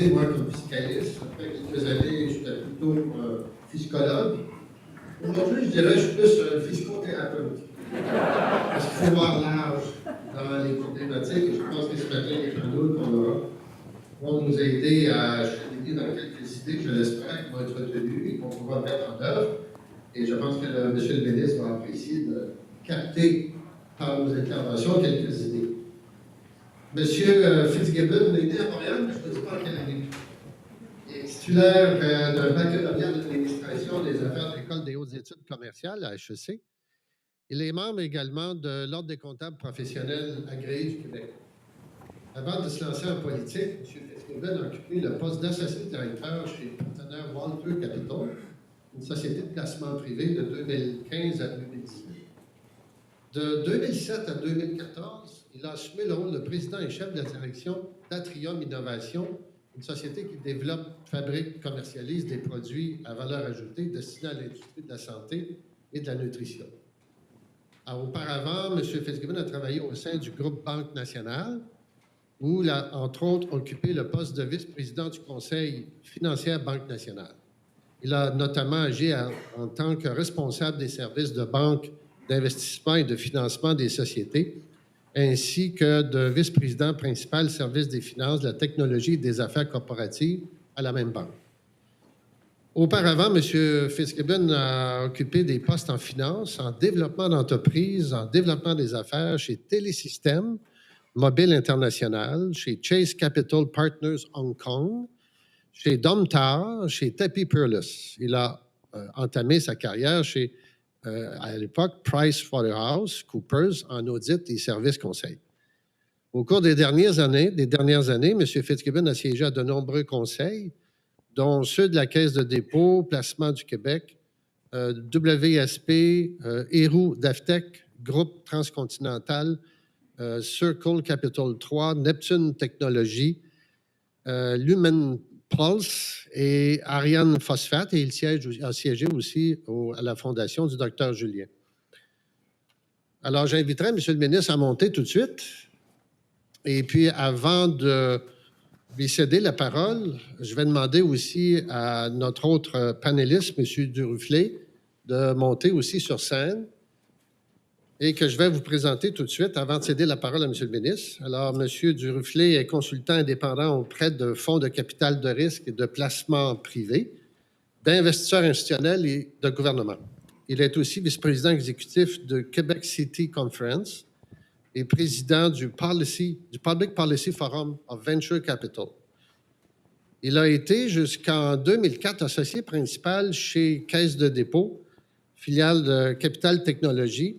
commencé, moi, comme fiscaliste. Après quelques années, j'étais plutôt fiscologue. Aujourd'hui, je dirais que je suis plus fiscothérapeute. Parce qu'il faut voir large dans les problématiques. Et je pense que ce matin, les panneaux qu'on aura vont nous aider à cheminer dans quelques idées que je l'espère qui vont être retenues et qu'on pourra mettre en œuvre. Et je pense que M. le ministre va apprécier de capter par nos interventions quelques idées. M. Fitzgibbon est né à Montréal, mais je ne sais pas en quelle année. Il est titulaire d'un baccalauréat d'administration des affaires de l'École des hautes études commerciales, à HEC. Il est membre également de l'Ordre des comptables professionnels agréés du Québec. Avant de se lancer en politique, M. Fitzgibbon a occupé le poste d'associé directeur chez le partenaire Walter Capital, une société de placement privé de 2015 à 2018. De 2007 à 2014, il a assumé le rôle de président et chef de la direction d'Atrium Innovation, une société qui développe, fabrique, commercialise des produits à valeur ajoutée destinés à l'industrie de la santé et de la nutrition. Alors, auparavant, M. Fitzgibbon a travaillé au sein du groupe Banque Nationale, où il a, entre autres, occupé le poste de vice-président du Conseil financier Banque Nationale. Il a notamment agi en tant que responsable des services de banque, d'investissement et de financement des sociétés, ainsi que de vice-président principal service des finances, de la technologie et des affaires corporatives à la même banque. Auparavant, M. Fitzgibbon a occupé des postes en finance, en développement d'entreprise, en développement des affaires chez Télésystème, Mobile International, chez Chase Capital Partners Hong Kong, chez Domtar, chez Tapi Peerless. Il a entamé sa carrière chez, à l'époque, PricewaterhouseCoopers en audit et services conseils. Au cours des dernières années, M. Fitzgibbon a siégé à de nombreux conseils, dont ceux de la Caisse de dépôt, Placement du Québec, WSP, Héroux Daftec, Groupe Transcontinental, Circle Capital 3, Neptune Technologies, Lumen Pulse et Ariane Phosphate, et il a siégé aussi à la fondation du Dr Julien. Alors, j'inviterai M. le ministre à monter tout de suite. Et puis, avant de lui céder la parole, je vais demander aussi à notre autre panéliste, M. Duruflé, de monter aussi sur scène et que je vais vous présenter tout de suite avant de céder la parole à M. le ministre. Alors, M. Duruflé est consultant indépendant auprès de fonds de capital de risque et de placement privé, d'investisseurs institutionnels et de gouvernement. Il est aussi vice-président exécutif de Québec City Conference et président du Public Policy Forum of Venture Capital. Il a été jusqu'en 2004 associé principal chez Caisse de dépôt, filiale de Capital Technologies,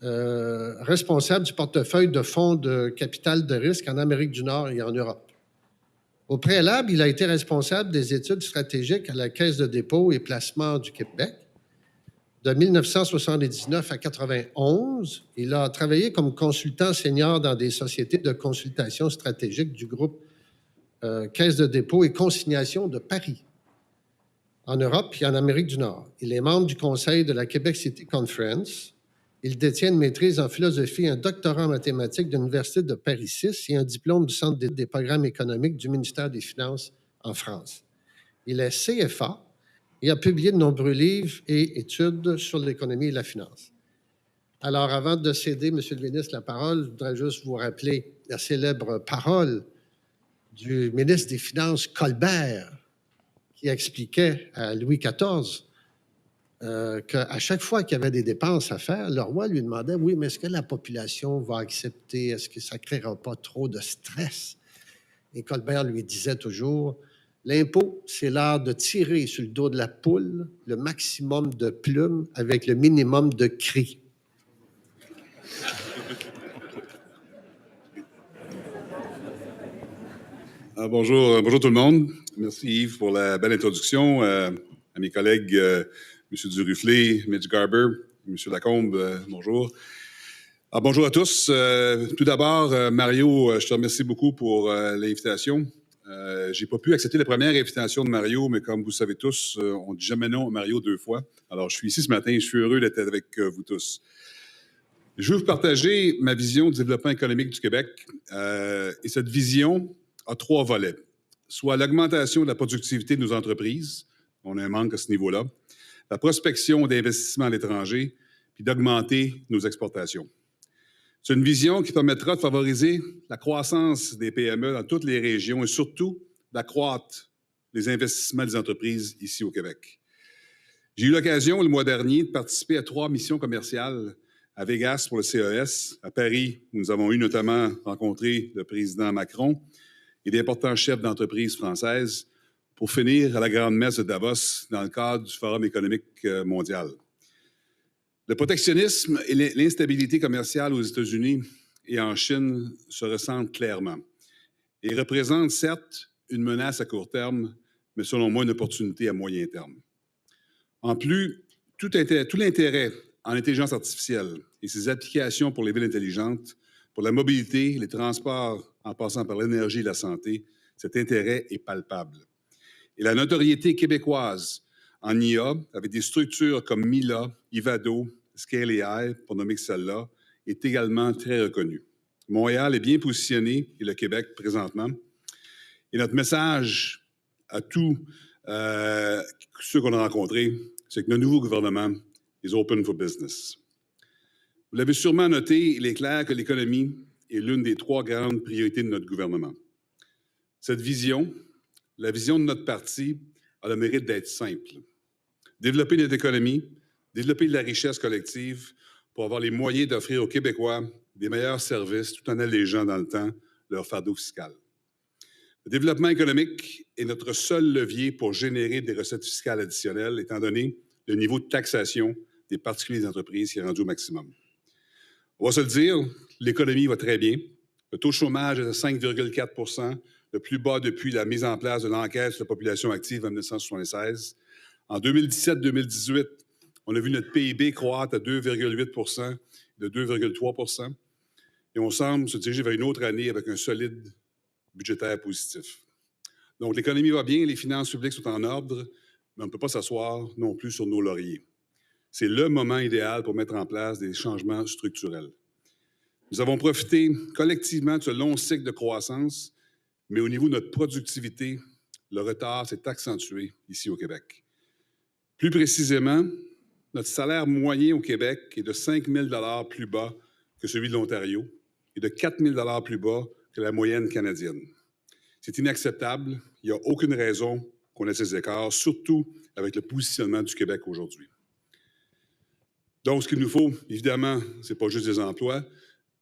responsable du portefeuille de fonds de capital de risque en Amérique du Nord et en Europe. Au préalable, il a été responsable des études stratégiques à la Caisse de dépôt et placement du Québec. De 1979 à 1991, il a travaillé comme consultant senior dans des sociétés de consultation stratégique du groupe Caisse de dépôt et consignation de Paris, en Europe et en Amérique du Nord. Il est membre du conseil de la Québec City Conference. Il détient une maîtrise en philosophie, un doctorat en mathématiques de l'Université de Paris 6 et un diplôme du Centre des programmes économiques du ministère des Finances en France. Il est CFA et a publié de nombreux livres et études sur l'économie et la finance. Alors, avant de céder, M. le ministre, la parole, je voudrais juste vous rappeler la célèbre parole du ministre des Finances Colbert qui expliquait à Louis XIV qu'à chaque fois qu'il y avait des dépenses à faire, le roi lui demandait, oui, mais est-ce que la population va accepter? Est-ce que ça ne créera pas trop de stress? Et Colbert lui disait toujours, l'impôt, c'est l'art de tirer sur le dos de la poule le maximum de plumes avec le minimum de cris. Bonjour tout le monde. Merci Yves pour la belle introduction. À mes collègues, M. Duruflé, Mitch Garber, M. Lacombe, bonjour. Alors, bonjour à tous. Tout d'abord, Mario, je te remercie beaucoup pour l'invitation. Je n'ai pas pu accepter la première invitation de Mario, mais comme vous savez tous, on ne dit jamais non à Mario 2 fois. Alors, je suis ici ce matin et je suis heureux d'être avec vous tous. Je veux vous partager ma vision du développement économique du Québec. Et cette vision a 3 volets. soit l'augmentation de la productivité de nos entreprises, on a un manque à ce niveau-là, la prospection d'investissements à l'étranger, puis d'augmenter nos exportations. C'est une vision qui permettra de favoriser la croissance des PME dans toutes les régions et surtout d'accroître les investissements des entreprises ici au Québec. J'ai eu l'occasion le mois dernier de participer à 3 missions commerciales à Vegas pour le CES, à Paris, où nous avons eu notamment rencontré le président Macron et d'importants chefs d'entreprises françaises pour finir à la grande messe de Davos dans le cadre du Forum économique mondial. Le protectionnisme et l'instabilité commerciale aux États-Unis et en Chine se ressentent clairement et représentent certes une menace à court terme, mais selon moi une opportunité à moyen terme. En plus, tout l'intérêt en intelligence artificielle et ses applications pour les villes intelligentes, pour la mobilité, les transports, en passant par l'énergie et la santé, cet intérêt est palpable. Et la notoriété québécoise en IA, avec des structures comme Mila, Ivado, Scale AI, pour nommer que celle-là, est également très reconnue. Montréal est bien positionné, et le Québec présentement. Et notre message à tous ceux qu'on a rencontrés, c'est que notre nouveau gouvernement is open for business. Vous l'avez sûrement noté, il est clair que l'économie est l'une des 3 grandes priorités de notre gouvernement. Cette vision, la vision de notre parti, a le mérite d'être simple. Développer notre économie, développer de la richesse collective pour avoir les moyens d'offrir aux Québécois des meilleurs services tout en allégeant dans le temps leur fardeau fiscal. Le développement économique est notre seul levier pour générer des recettes fiscales additionnelles, étant donné le niveau de taxation des particuliers et des entreprises qui est rendu au maximum. On va se le dire, l'économie va très bien. Le taux de chômage est de 5,4 %, le plus bas depuis la mise en place de l'enquête sur la population active en 1976. En 2017-2018, on a vu notre PIB croître à 2,8 % de 2,3 % et on semble se diriger vers une autre année avec un solide budgétaire positif. Donc, l'économie va bien, les finances publiques sont en ordre, mais on ne peut pas s'asseoir non plus sur nos lauriers. C'est le moment idéal pour mettre en place des changements structurels. Nous avons profité collectivement de ce long cycle de croissance, mais au niveau de notre productivité, le retard s'est accentué ici au Québec. Plus précisément, notre salaire moyen au Québec est de 5 000 $ plus bas que celui de l'Ontario et de 4 000 $ plus bas que la moyenne canadienne. C'est inacceptable. Il n'y a aucune raison qu'on ait ces écarts, surtout avec le positionnement du Québec aujourd'hui. Donc, ce qu'il nous faut, évidemment, ce n'est pas juste des emplois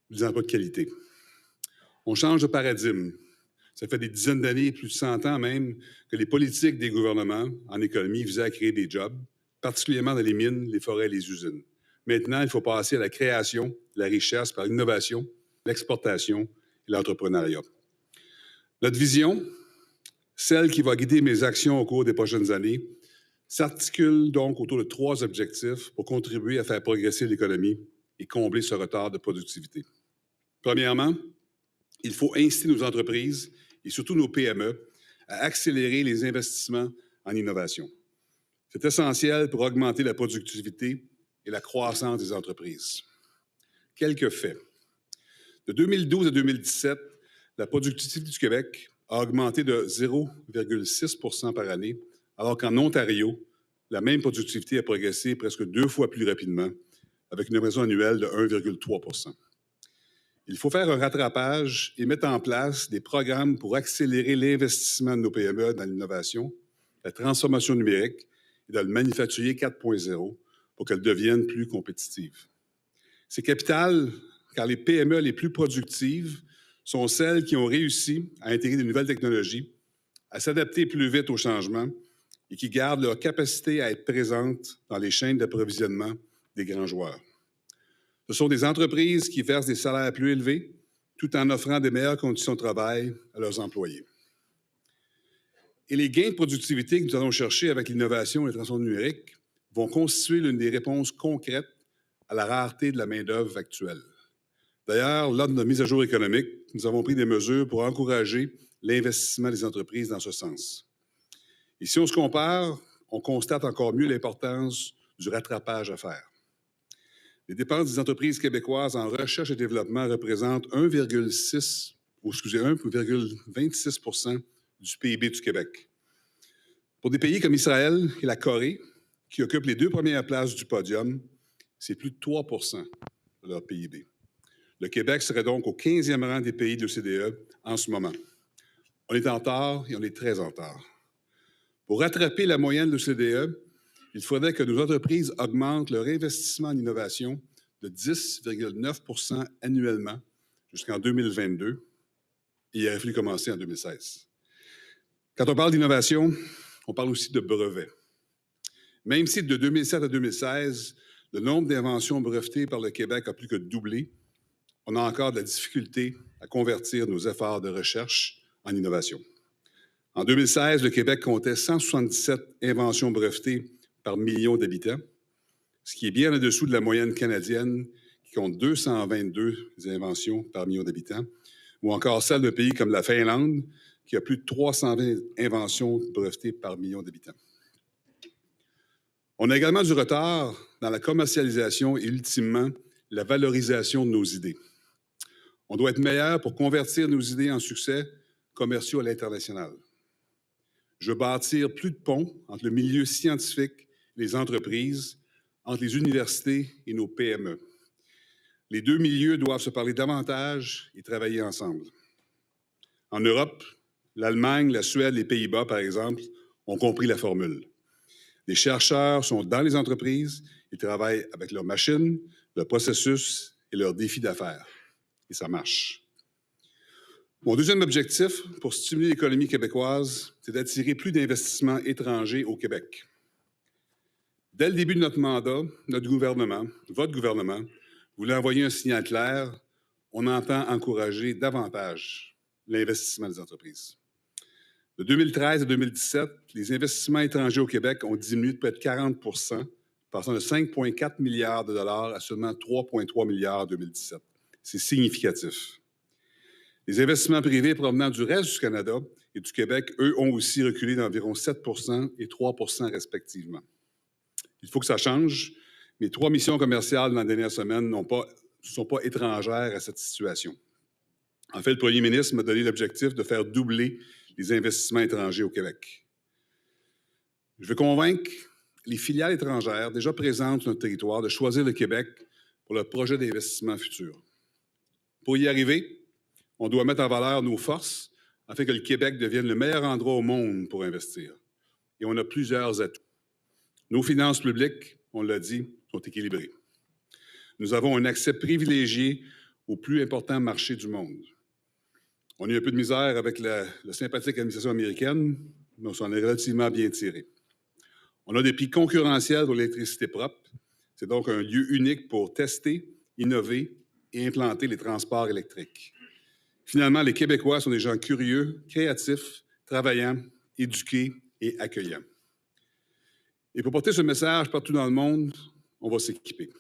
de qualité. On change de paradigme. Ça fait des dizaines d'années, plus de 100 ans même, que les politiques des gouvernements en économie visaient à créer des jobs, particulièrement dans les mines, les forêts et les usines. Maintenant, il faut passer à la création de la richesse par l'innovation, l'exportation et l'entrepreneuriat. Notre vision, celle qui va guider mes actions au cours des prochaines années, s'articule donc autour de 3 objectifs pour contribuer à faire progresser l'économie et combler ce retard de productivité. Premièrement, il faut inciter nos entreprises et surtout nos PME à accélérer les investissements en innovation. C'est essentiel pour augmenter la productivité et la croissance des entreprises. Quelques faits. De 2012 à 2017, la productivité du Québec a augmenté de 0,6 % par année, alors qu'en Ontario, la même productivité a progressé presque 2 fois plus rapidement, avec une augmentation annuelle de 1,3 %. Il faut faire un rattrapage et mettre en place des programmes pour accélérer l'investissement de nos PME dans l'innovation, la transformation numérique et dans le manufacturier 4.0 pour qu'elles deviennent plus compétitives. C'est capital car les PME les plus productives sont celles qui ont réussi à intégrer de nouvelles technologies, à s'adapter plus vite aux changements et qui gardent leur capacité à être présentes dans les chaînes d'approvisionnement des grands joueurs. Ce sont des entreprises qui versent des salaires plus élevés tout en offrant des meilleures conditions de travail à leurs employés. Et les gains de productivité que nous allons chercher avec l'innovation et la transformation numérique vont constituer l'une des réponses concrètes à la rareté de la main-d'œuvre actuelle. D'ailleurs, lors de notre mise à jour économique, nous avons pris des mesures pour encourager l'investissement des entreprises dans ce sens. Et si on se compare, on constate encore mieux l'importance du rattrapage à faire. Les dépenses des entreprises québécoises en recherche et développement représentent 1,26 % du PIB du Québec. Pour des pays comme Israël et la Corée, qui occupent les 2 premières places du podium, c'est plus de 3 de leur PIB. Le Québec serait donc au 15e rang des pays de l'OCDE en ce moment. On est en retard et on est très en retard. Pour rattraper la moyenne de l'OCDE, il faudrait que nos entreprises augmentent leur investissement en innovation de 10,9 annuellement jusqu'en 2022. Et il aurait fallu commencer en 2016. Quand on parle d'innovation, on parle aussi de brevets. Même si de 2007 à 2016, le nombre d'inventions brevetées par le Québec a plus que doublé, on a encore de la difficulté à convertir nos efforts de recherche en innovation. En 2016, le Québec comptait 177 inventions brevetées par million d'habitants, ce qui est bien en dessous de la moyenne canadienne qui compte 222 inventions par million d'habitants, ou encore celle de pays comme la Finlande, qui a plus de 320 inventions brevetées par million d'habitants. On a également du retard dans la commercialisation et ultimement la valorisation de nos idées. On doit être meilleur pour convertir nos idées en succès commerciaux à l'international. Je veux bâtir plus de ponts entre le milieu scientifique et les entreprises, entre les universités et nos PME. Les deux milieux doivent se parler davantage et travailler ensemble. En Europe, l'Allemagne, la Suède, les Pays-Bas, par exemple, ont compris la formule. Les chercheurs sont dans les entreprises, ils travaillent avec leurs machines, leurs processus et leurs défis d'affaires. Et ça marche. Mon deuxième objectif pour stimuler l'économie québécoise, c'est d'attirer plus d'investissements étrangers au Québec. Dès le début de notre mandat, notre gouvernement, votre gouvernement, voulait envoyer un signal clair. On entend encourager davantage l'investissement des entreprises. De 2013 à 2017, les investissements étrangers au Québec ont diminué de près de 40 passant de 5,4 milliards de dollars à seulement 3,3 milliards en 2017. C'est significatif. Les investissements privés provenant du reste du Canada et du Québec, eux, ont aussi reculé d'environ 7 et 3 respectivement. Il faut que ça change. Mes 3 missions commerciales dans les dernières semaines ne sont pas étrangères à cette situation. En fait, le premier ministre m'a donné l'objectif de faire doubler les investissements étrangers au Québec. Je veux convaincre les filiales étrangères déjà présentes sur notre territoire de choisir le Québec pour leur projet d'investissement futur. Pour y arriver, on doit mettre en valeur nos forces afin que le Québec devienne le meilleur endroit au monde pour investir. Et on a plusieurs atouts. Nos finances publiques, on l'a dit, sont équilibrées. Nous avons un accès privilégié aux plus importants marchés du monde. On a eu un peu de misère avec la sympathique administration américaine, mais on s'en est relativement bien tiré. On a des prix concurrentiels pour l'électricité propre. C'est donc un lieu unique pour tester, innover et implanter les transports électriques. Finalement, les Québécois sont des gens curieux, créatifs, travaillants, éduqués et accueillants. Et pour porter ce message partout dans le monde, on va s'équiper.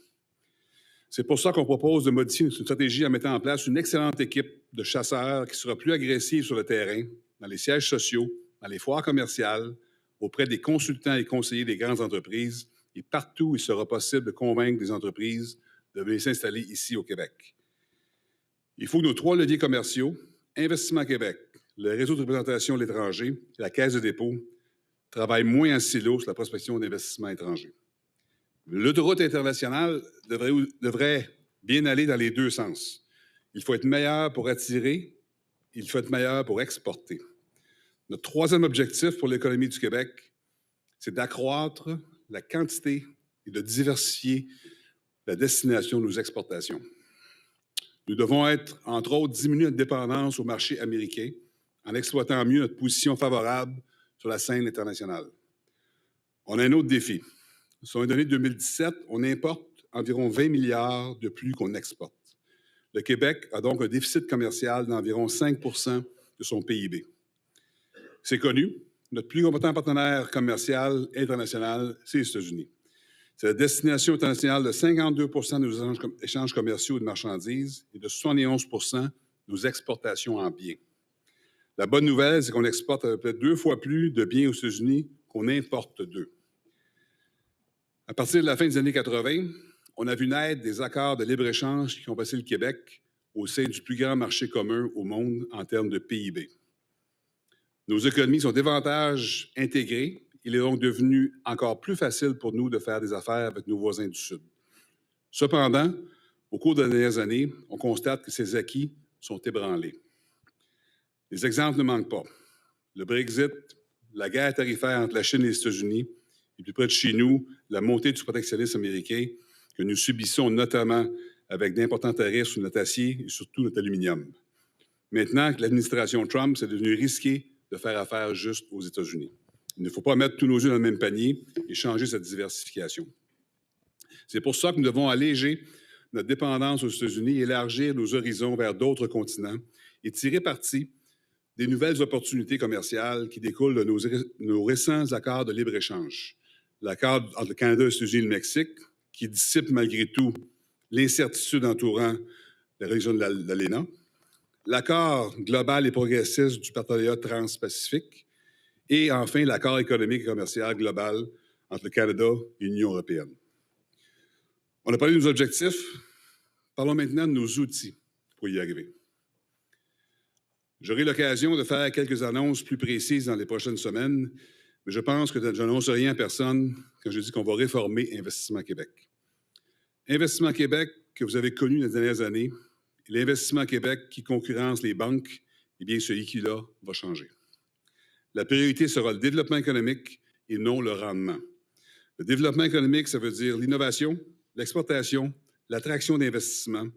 C'est pour ça qu'on propose de modifier une stratégie en mettant en place une excellente équipe de chasseurs qui sera plus agressive sur le terrain, dans les sièges sociaux, dans les foires commerciales, auprès des consultants et conseillers des grandes entreprises et partout où il sera possible de convaincre des entreprises de venir s'installer ici au Québec. Il faut que nos 3 leviers commerciaux, Investissement Québec, le réseau de représentation de l'étranger et la Caisse de dépôt, travaillent moins en silo sur la prospection d'investissements étrangers. L'autoroute internationale devrait bien aller dans les deux sens. Il faut être meilleur pour attirer, il faut être meilleur pour exporter. Notre troisième objectif pour l'économie du Québec, c'est d'accroître la quantité et de diversifier la destination de nos exportations. Nous devons être, entre autres, diminuer notre dépendance au marché américain en exploitant mieux notre position favorable sur la scène internationale. On a un autre défi. Sur les données de 2017, on importe environ 20 milliards de plus qu'on exporte. Le Québec a donc un déficit commercial d'environ 5 de son PIB. C'est connu, notre plus important partenaire commercial international, c'est les États-Unis. C'est la destination internationale de 52 de nos échanges commerciaux de marchandises et de 71 de nos exportations en biens. La bonne nouvelle, c'est qu'on exporte à peu près 2 fois plus de biens aux États-Unis qu'on importe d'eux. À partir de la fin des années 80, on a vu naître des accords de libre-échange qui ont placé le Québec au sein du plus grand marché commun au monde en termes de PIB. Nos économies sont davantage intégrées. Il est donc devenu encore plus facile pour nous de faire des affaires avec nos voisins du Sud. Cependant, au cours des dernières années, on constate que ces acquis sont ébranlés. Les exemples ne manquent pas. Le Brexit, la guerre tarifaire entre la Chine et les États-Unis, et plus près de chez nous, la montée du protectionnisme américain que nous subissons notamment avec d'importants tarifs sur notre acier et surtout notre aluminium. Maintenant que l'administration Trump, c'est devenu risqué de faire affaire juste aux États-Unis. Il ne faut pas mettre tous nos œufs dans le même panier et changer cette diversification. C'est pour ça que nous devons alléger notre dépendance aux États-Unis, élargir nos horizons vers d'autres continents et tirer parti des nouvelles opportunités commerciales qui découlent de nos récents accords de libre-échange. L'accord entre le Canada, les États-Unis et le Mexique, qui dissipe malgré tout l'incertitude entourant la révision de l'ALENA. L'accord global et progressiste du partenariat transpacifique. Et enfin, l'accord économique et commercial global entre le Canada et l'Union européenne. On a parlé de nos objectifs. Parlons maintenant de nos outils pour y arriver. J'aurai l'occasion de faire quelques annonces plus précises dans les prochaines semaines, mais je pense que je n'annonce rien à personne quand je dis qu'on va réformer Investissement Québec. Investissement Québec, que vous avez connu les dernières années, et l'Investissement Québec qui concurrence les banques, eh bien, ce IQ-là va changer. La priorité sera le développement économique et non le rendement. Le développement économique, ça veut dire l'innovation, l'exportation, l'attraction d'investissements,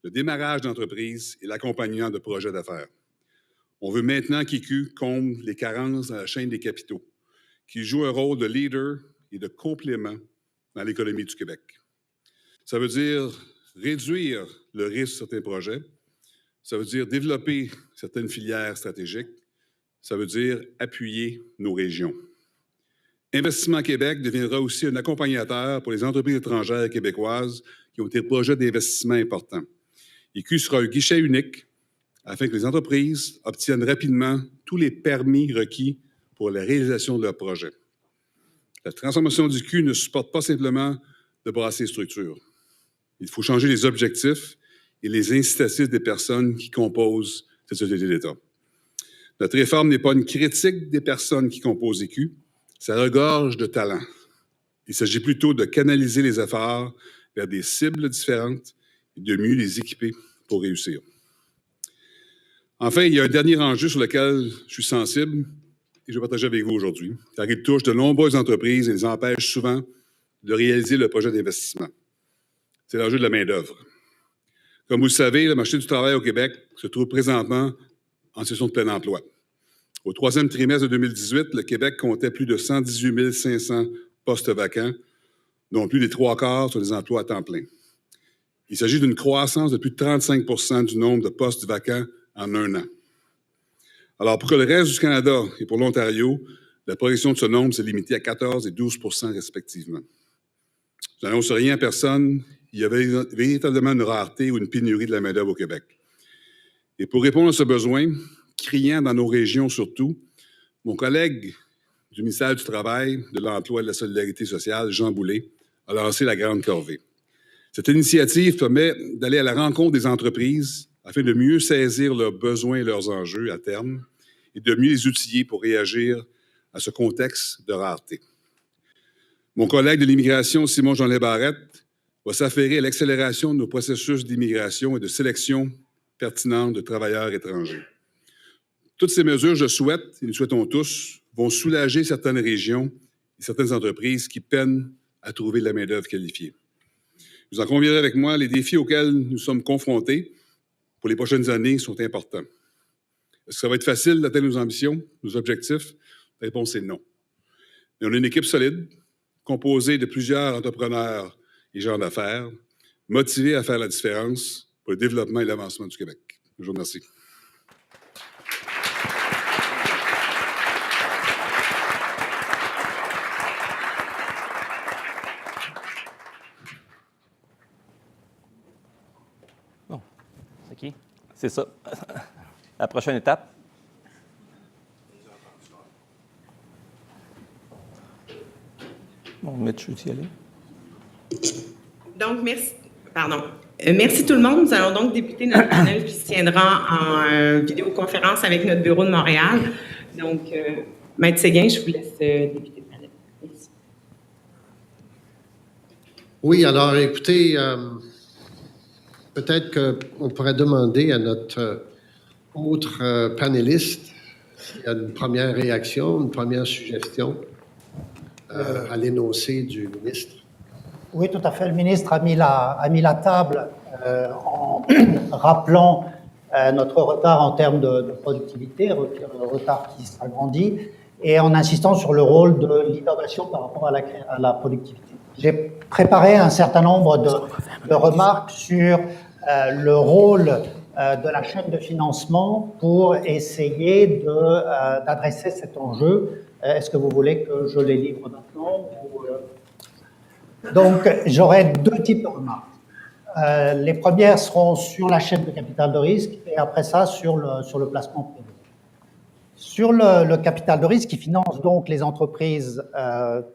le démarrage d'entreprises et l'accompagnement de projets d'affaires. On veut maintenant qu'IQ comble les carences dans la chaîne des capitaux, qui joue un rôle de leader et de complément dans l'économie du Québec. Ça veut dire réduire le risque de certains projets, ça veut dire développer certaines filières stratégiques, ça veut dire appuyer nos régions. Investissement Québec deviendra aussi un accompagnateur pour les entreprises étrangères et québécoises qui ont des projets d'investissement importants. IQ sera un guichet unique afin que les entreprises obtiennent rapidement tous les permis requis pour la réalisation de leurs projets. La transformation du IQ ne supporte pas simplement de brasser les structures. Il faut changer les objectifs et les incitatifs des personnes qui composent cette société d'État. Notre réforme n'est pas une critique des personnes qui composent IQ, ça regorge de talent. Il s'agit plutôt de canaliser les efforts vers des cibles différentes et de mieux les équiper pour réussir. Enfin, il y a un dernier enjeu sur lequel je suis sensible et je vais partager avec vous aujourd'hui, car il touche de nombreuses entreprises et les empêche souvent de réaliser le projet d'investissement. C'est l'enjeu de la main-d'œuvre. Comme vous le savez, le marché du travail au Québec se trouve présentement en situation de plein emploi. Au troisième trimestre de 2018, le Québec comptait plus de 118 500 postes vacants, dont plus des 3/4 sont des emplois à temps plein. Il s'agit d'une croissance de plus de 35 % du nombre de postes vacants en un an. Alors, pour que le reste du Canada et pour l'Ontario, la progression de ce nombre s'est limitée à 14 et 12 % respectivement. Je n'annonce rien à personne, il y avait véritablement une rareté ou une pénurie de la main-d'œuvre au Québec. Et pour répondre à ce besoin, criant dans nos régions surtout, mon collègue du ministère du Travail, de l'Emploi et de la Solidarité sociale, Jean Boulet, a lancé la Grande Corvée. Cette initiative permet d'aller à la rencontre des entreprises afin de mieux saisir leurs besoins et leurs enjeux à terme et de mieux les outiller pour réagir à ce contexte de rareté. Mon collègue de l'immigration, Simon-Jean Barrette, va s'affairer à l'accélération de nos processus d'immigration et de sélection pertinente de travailleurs étrangers. Toutes ces mesures, je souhaite, et nous souhaitons tous, vont soulager certaines régions et certaines entreprises qui peinent à trouver de la main-d'œuvre qualifiée. Vous en conviendrez avec moi, les défis auxquels nous sommes confrontés pour les prochaines années sont importants. Est-ce que ça va être facile d'atteindre nos ambitions, nos objectifs? La réponse est non. Mais on a une équipe solide, composée de plusieurs entrepreneurs et gens d'affaires, motivés à faire la différence pour le développement et l'avancement du Québec. Je vous remercie. Bon, c'est qui? C'est ça. La prochaine étape. Bon, Mitch, je veux y aller. Donc, merci. Pardon. Merci tout le monde. Nous allons donc débuter notre panel qui se tiendra en vidéoconférence avec notre bureau de Montréal. Donc, Maître Séguin, je vous laisse débuter le panel. Merci. Oui, alors écoutez, peut-être qu'on pourrait demander à notre autre panéliste s'il y a une première réaction, une première suggestion à l'énoncé du ministre. Oui, tout à fait. Le ministre a mis la table en rappelant notre retard en termes de productivité, retard qui s'agrandit, et en insistant sur le rôle de l'innovation par rapport à la productivité. J'ai préparé un certain nombre de remarques sur le rôle de la chaîne de financement pour essayer d'adresser cet enjeu. Est-ce que vous voulez que je les livre maintenant Donc, j'aurai deux types de remarques. Les premières seront sur la chaîne de capital de risque et après ça sur le placement privé. Sur le capital de risque qui finance donc les entreprises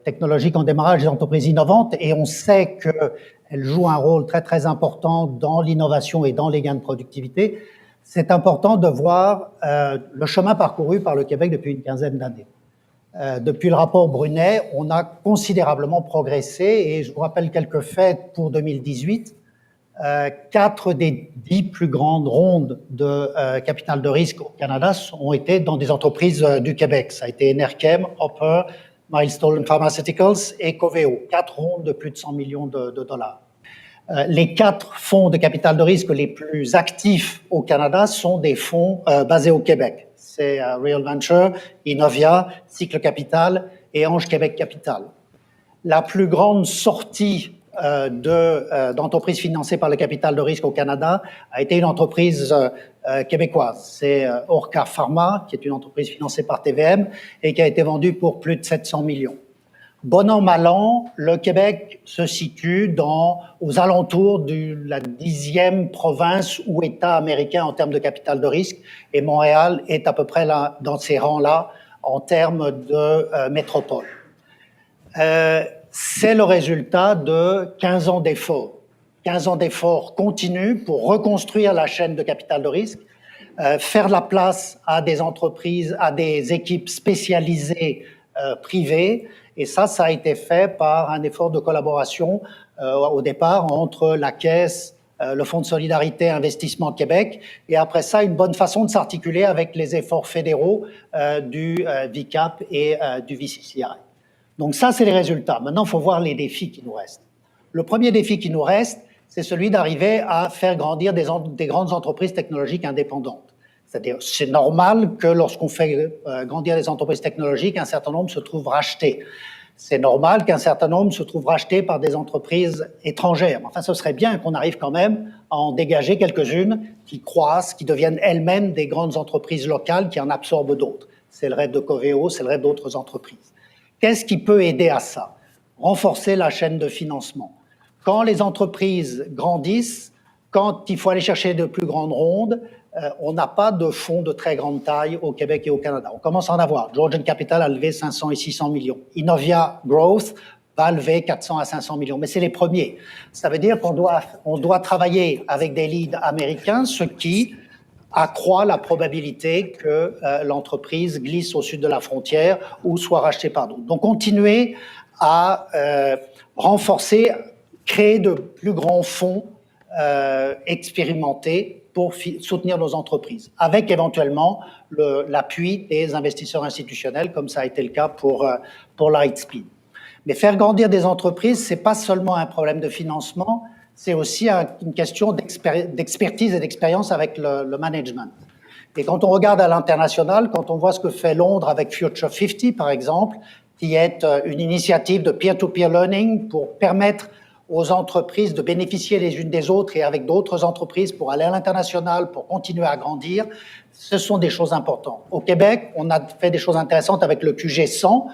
technologiques en démarrage, les entreprises innovantes, et on sait qu'elles jouent un rôle très très important dans l'innovation et dans les gains de productivité, c'est important de voir le chemin parcouru par le Québec depuis une quinzaine d'années. Depuis le rapport Brunet, on a considérablement progressé et je vous rappelle quelques faits pour 2018. 4 des 10 plus grandes rondes de capital de risque au Canada ont été dans des entreprises du Québec. Ça a été Enerkem, Hopper, Milestone Pharmaceuticals et Coveo. 4 rondes de plus de 100 millions de dollars. Les 4 fonds de capital de risque les plus actifs au Canada sont des fonds basés au Québec. C'est Real Venture, Innovia, Cycle Capital et Ange Québec Capital. La plus grande sortie d'entreprises financées par le capital de risque au Canada a été une entreprise québécoise. C'est Orca Pharma, qui est une entreprise financée par TVM et qui a été vendue pour plus de 700 millions. Bon an, mal an, le Québec se situe aux alentours de la 10e province ou État américain en termes de capital de risque, et Montréal est à peu près là, dans ces rangs-là en termes de métropole. C'est le résultat de 15 ans d'efforts. 15 ans d'efforts continus pour reconstruire la chaîne de capital de risque, faire de la place à des entreprises, à des équipes spécialisées privées. Et ça a été fait par un effort de collaboration au départ entre la Caisse, le Fonds de solidarité Investissement Québec, et après ça, une bonne façon de s'articuler avec les efforts fédéraux du VCAP et du VCCI. Donc ça, c'est les résultats. Maintenant, il faut voir les défis qui nous restent. Le premier défi qui nous reste, c'est celui d'arriver à faire grandir des grandes entreprises technologiques indépendantes. C'est-à-dire, c'est normal que lorsqu'on fait grandir les entreprises technologiques, un certain nombre se trouvent rachetés. C'est normal qu'un certain nombre se trouvent rachetés par des entreprises étrangères. Enfin, ce serait bien qu'on arrive quand même à en dégager quelques-unes qui croissent, qui deviennent elles-mêmes des grandes entreprises locales qui en absorbent d'autres. C'est le rêve de Coveo, c'est le rêve d'autres entreprises. Qu'est-ce qui peut aider à ça? Renforcer la chaîne de financement. Quand les entreprises grandissent, quand il faut aller chercher de plus grandes rondes, on n'a pas de fonds de très grande taille au Québec et au Canada. On commence à en avoir. Georgian Capital a levé 500 et 600 millions. Innovia Growth va lever 400 à 500 millions. Mais c'est les premiers. Ça veut dire qu'on doit travailler avec des leads américains, ce qui accroît la probabilité que l'entreprise glisse au sud de la frontière ou soit rachetée par d'autres. Donc, continuer à renforcer, créer de plus grands fonds expérimentés pour soutenir nos entreprises, avec éventuellement l'appui des investisseurs institutionnels, comme ça a été le cas pour Lightspeed. Mais faire grandir des entreprises, c'est pas seulement un problème de financement, c'est aussi une question d'expertise et d'expérience avec le management. Et quand on regarde à l'international, quand on voit ce que fait Londres avec Future 50, par exemple, qui est une initiative de peer-to-peer learning pour permettre aux entreprises de bénéficier les unes des autres et avec d'autres entreprises pour aller à l'international, pour continuer à grandir, ce sont des choses importantes. Au Québec, on a fait des choses intéressantes avec le QG 100,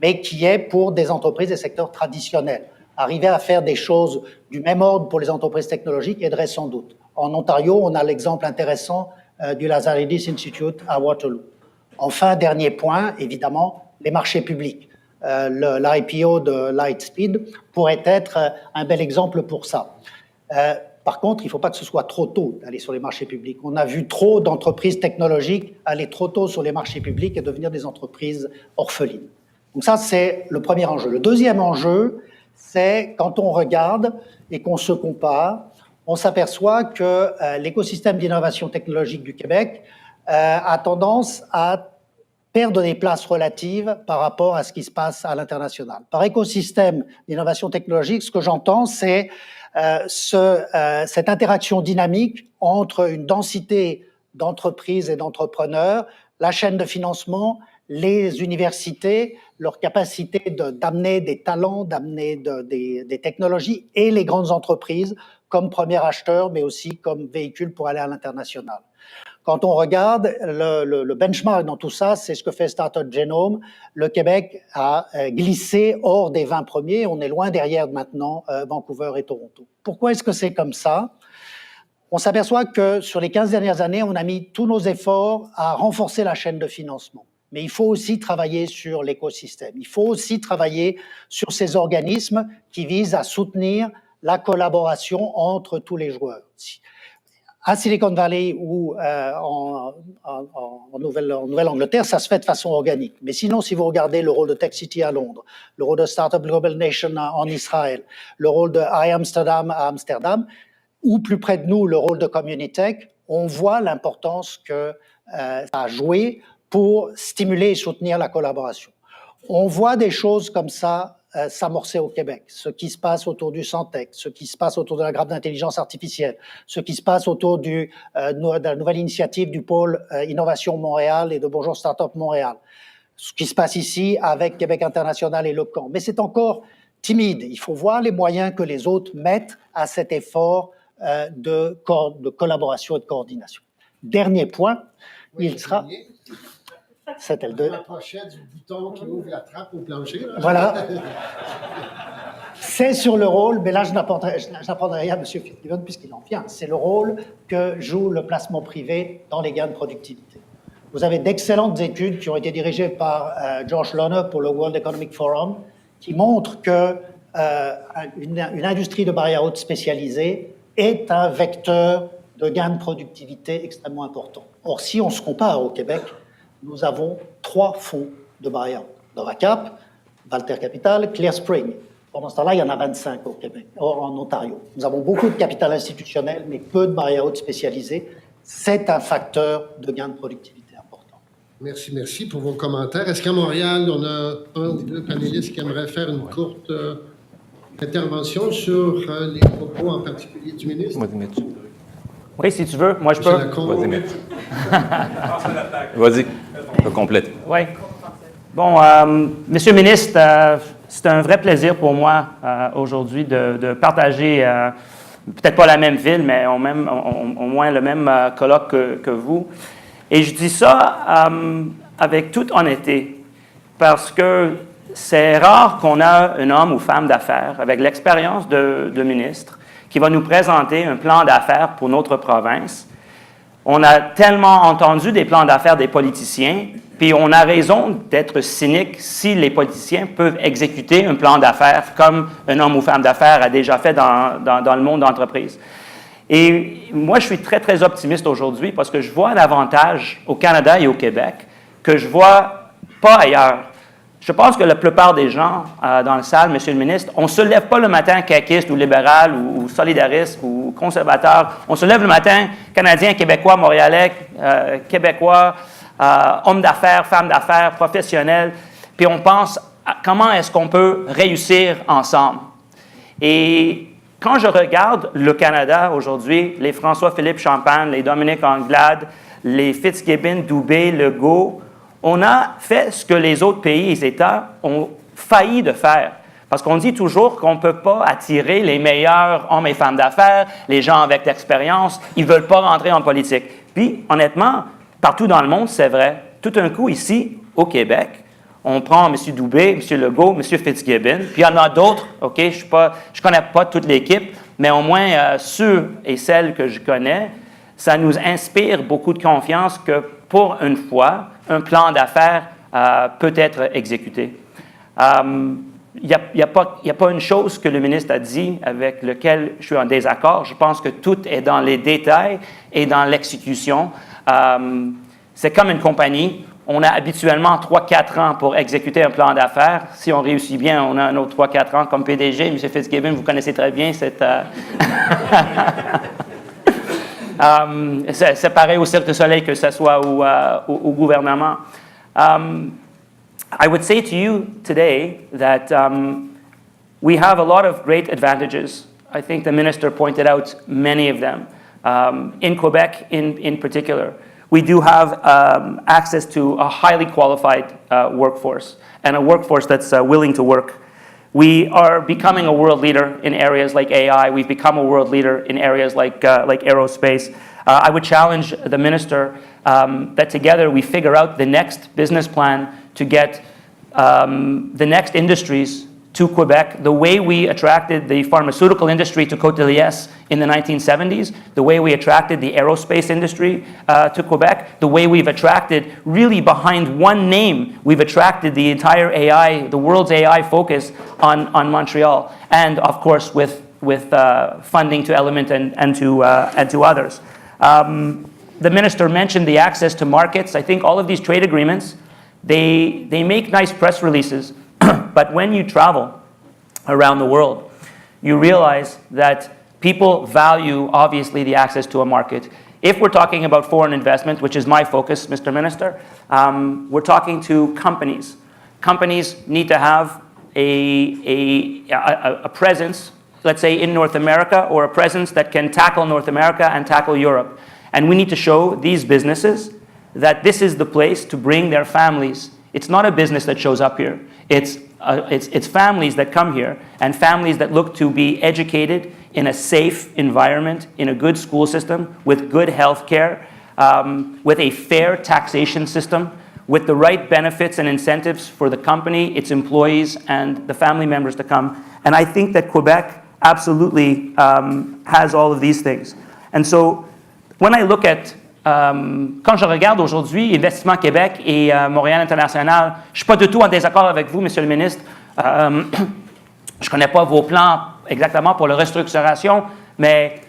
mais qui est pour des entreprises des secteurs traditionnels. Arriver à faire des choses du même ordre pour les entreprises technologiques aiderait sans doute. En Ontario, on a l'exemple intéressant du Lazaridis Institute à Waterloo. Enfin, dernier point, évidemment, les marchés publics. L'IPO de Lightspeed pourrait être un bel exemple pour ça. Par contre, il ne faut pas que ce soit trop tôt d'aller sur les marchés publics. On a vu trop d'entreprises technologiques aller trop tôt sur les marchés publics et devenir des entreprises orphelines. Donc ça, c'est le premier enjeu. Le deuxième enjeu, c'est quand on regarde et qu'on se compare, on s'aperçoit que l'écosystème d'innovation technologique du Québec a tendance à perdre des places relatives par rapport à ce qui se passe à l'international. Par écosystème d'innovation technologique, ce que j'entends, c'est cette interaction dynamique entre une densité d'entreprises et d'entrepreneurs, la chaîne de financement, les universités, leur capacité d'amener des talents, d'amener des technologies et les grandes entreprises comme premier acheteur, mais aussi comme véhicule pour aller à l'international. Quand on regarde le benchmark dans tout ça, c'est ce que fait Startup Genome. Le Québec a glissé hors des 20 premiers. On est loin derrière maintenant Vancouver et Toronto. Pourquoi est-ce que c'est comme ça? On s'aperçoit que sur les 15 dernières années, on a mis tous nos efforts à renforcer la chaîne de financement. Mais il faut aussi travailler sur l'écosystème. Il faut aussi travailler sur ces organismes qui visent à soutenir la collaboration entre tous les joueurs. À Silicon Valley ou en Nouvelle-Angleterre, ça se fait de façon organique. Mais sinon, si vous regardez le rôle de Tech City à Londres, le rôle de Startup Global Nation en Israël, le rôle de iAmsterdam à Amsterdam, ou plus près de nous, le rôle de Communitech, on voit l'importance que ça a joué pour stimuler et soutenir la collaboration. On voit des choses comme ça s'amorcer au Québec, ce qui se passe autour du Santec, ce qui se passe autour de la grappe d'intelligence artificielle, ce qui se passe autour de la nouvelle initiative du pôle Innovation Montréal et de Bonjour Startup Montréal, ce qui se passe ici avec Québec International et le camp. Mais c'est encore timide. Il faut voir les moyens que les autres mettent à cet effort de collaboration et de coordination. Dernier point, il sera... C'était le 2. L'approchait du bouton qui ouvre la trappe au plancher. Là. Voilà. C'est sur le rôle, mais là, je n'apprendrai rien à M. Fitzgibbon puisqu'il en vient. C'est le rôle que joue le placement privé dans les gains de productivité. Vous avez d'excellentes études qui ont été dirigées par George Lohner pour le World Economic Forum qui montrent qu'une industrie de buy-out spécialisée est un vecteur de gains de productivité extrêmement important. Or, si on se compare au Québec, nous avons 3 fonds de buy-out. Novacap, Valter Capital, Clear Spring. Pendant ce temps-là, il y en a 25 au Québec, en Ontario. Nous avons beaucoup de capital institutionnel, mais peu de buy-out spécialisés. C'est un facteur de gain de productivité important. Merci pour vos commentaires. Est-ce qu'à Montréal, on a un ou deux panélistes qui aimeraient faire une courte intervention sur les propos en particulier du ministre? Vas-y, Mitch. Oui, si tu veux, moi je peux. Vas-y, Mitch. Vas-y, je complète. Oui. Bon, Monsieur le ministre, c'est un vrai plaisir pour moi aujourd'hui de partager, peut-être pas la même ville, mais au moins le même colloque que vous. Et je dis ça avec toute honnêteté, parce que c'est rare qu'on a un homme ou femme d'affaires avec l'expérience de ministre qui va nous présenter un plan d'affaires pour notre province. On a tellement entendu des plans d'affaires des politiciens, puis on a raison d'être cynique si les politiciens peuvent exécuter un plan d'affaires comme un homme ou femme d'affaires a déjà fait dans le monde d'entreprise. Et moi, je suis très, très optimiste aujourd'hui parce que je vois un avantage au Canada et au Québec que je ne vois pas ailleurs. Je pense que la plupart des gens dans la salle, Monsieur le ministre, on ne se lève pas le matin caquiste ou libéral ou solidariste ou conservateur. On se lève le matin Canadien, Québécois, Montréalais, Québécois, hommes d'affaires, femmes d'affaires, professionnels, puis on pense à comment est-ce qu'on peut réussir ensemble. Et quand je regarde le Canada aujourd'hui, les François-Philippe Champagne, les Dominique Anglade, les Fitzgibbon, Dubé, Legault, on a fait ce que les autres pays et États ont failli de faire. Parce qu'on dit toujours qu'on ne peut pas attirer les meilleurs hommes et femmes d'affaires, les gens avec l'expérience, ils ne veulent pas rentrer en politique. Puis, honnêtement, partout dans le monde, c'est vrai. Tout d'un coup, ici, au Québec, on prend M. Dubé, M. Legault, M. Fitzgibbon, puis il y en a d'autres, OK, je ne connais pas toute l'équipe, mais au moins ceux et celles que je connais, ça nous inspire beaucoup de confiance que, pour une fois, un plan d'affaires peut être exécuté. il n'y a pas une chose que le ministre a dit avec laquelle je suis en désaccord. Je pense que tout est dans les détails et dans l'exécution. C'est comme une compagnie. On a habituellement 3-4 ans pour exécuter un plan d'affaires. Si on réussit bien, on a un autre 3-4 ans comme PDG. M. Fitzgibbon, vous connaissez très bien cette... c'est pareil au Cirque du Soleil que ce soit au gouvernement. I would say to you today that we have a lot of great advantages. I think the minister pointed out many of them. In Quebec, in particular, we do have access to a highly qualified workforce and a workforce that's willing to work. We are becoming a world leader in areas like AI. We've become a world leader in areas like aerospace. I would challenge the minister that together we figure out the next business plan to get the next industries to Quebec, the way we attracted the pharmaceutical industry to Côte-de-Liesse in the 1970s, the way we attracted the aerospace industry to Quebec, the way we've attracted, really behind one name, we've attracted the entire AI, the world's AI focus on Montreal, and of course with funding to Element and to others. The minister mentioned the access to markets. I think all of these trade agreements, they make nice press releases, but when you travel around the world, you realize that people value, obviously, the access to a market. If we're talking about foreign investment, which is my focus, Mr. Minister, we're talking to companies. Companies need to have a presence, let's say, in North America, or a presence that can tackle North America and tackle Europe. And we need to show these businesses that this is the place to bring their families. It's not a business that shows up here. It's families that come here, and families that look to be educated in a safe environment, in a good school system, with good health care, with a fair taxation system, with the right benefits and incentives for the company, its employees, and the family members to come. And I think that Quebec absolutely has all of these things. And so when I look at quand je regarde aujourd'hui Investissement Québec et Montréal International, je ne suis pas du tout en désaccord avec vous, Monsieur le ministre. Je ne connais pas vos plans exactement pour la restructuration, mais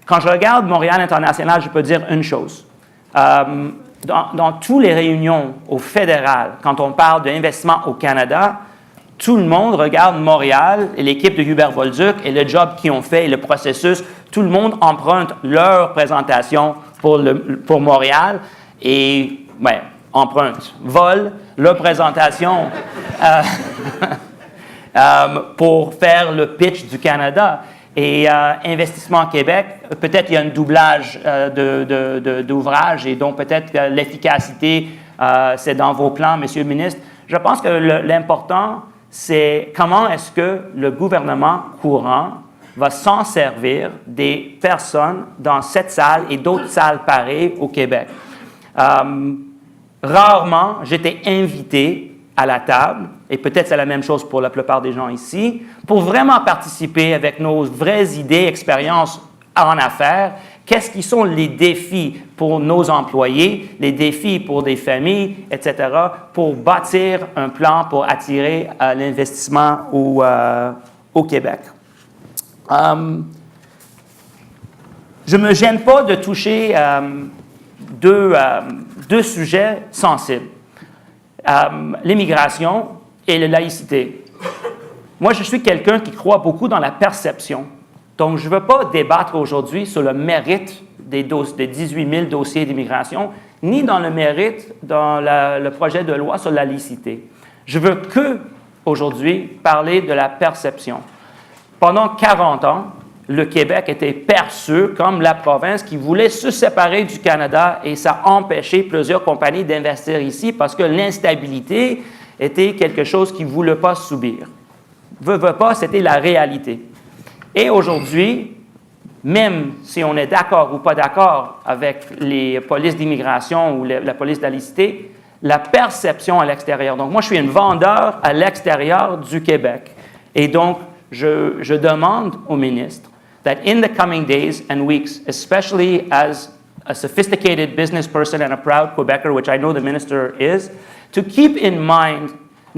quand je regarde Montréal International, je peux dire une chose. Dans toutes les réunions au fédéral, quand on parle d'investissement au Canada, tout le monde regarde Montréal et l'équipe de Hubert Bolduc et le job qu'ils ont fait et le processus. Tout le monde emprunte leur présentation pour Montréal et vole leur présentation pour faire le pitch du Canada. Et Investissement Québec, peut-être il y a un doublage d'ouvrages et donc peut-être que l'efficacité, c'est dans vos plans, Monsieur le ministre. Je pense que l'important, c'est comment est-ce que le gouvernement courant va s'en servir des personnes dans cette salle et d'autres salles pareilles au Québec. Rarement, j'étais invité à la table, et peut-être c'est la même chose pour la plupart des gens ici, pour vraiment participer avec nos vraies idées, expériences en affaires. Qu'est-ce qui sont les défis pour nos employés, les défis pour des familles, etc., pour bâtir un plan pour attirer l'investissement au Québec. Je ne me gêne pas de toucher deux sujets sensibles. L'immigration et la laïcité. Moi, je suis quelqu'un qui croit beaucoup dans la perception. Donc, je ne veux pas débattre aujourd'hui sur le mérite des 18 000 dossiers d'immigration, ni dans le mérite dans le projet de loi sur la laïcité. Je veux aujourd'hui parler de la perception. Pendant 40 ans, le Québec était perçu comme la province qui voulait se séparer du Canada et ça a empêché plusieurs compagnies d'investir ici parce que l'instabilité était quelque chose qu'ils ne voulaient pas subir. Veut pas, c'était la réalité. Et aujourd'hui, même si on est d'accord ou pas d'accord avec les polices d'immigration ou la police de la laïcité, la perception à l'extérieur. Donc, moi, je suis un vendeur à l'extérieur du Québec. Et donc, je demande au ministre that in the coming days and weeks, especially as a sophisticated business person and a proud Quebecer, which I know the minister is, to keep in mind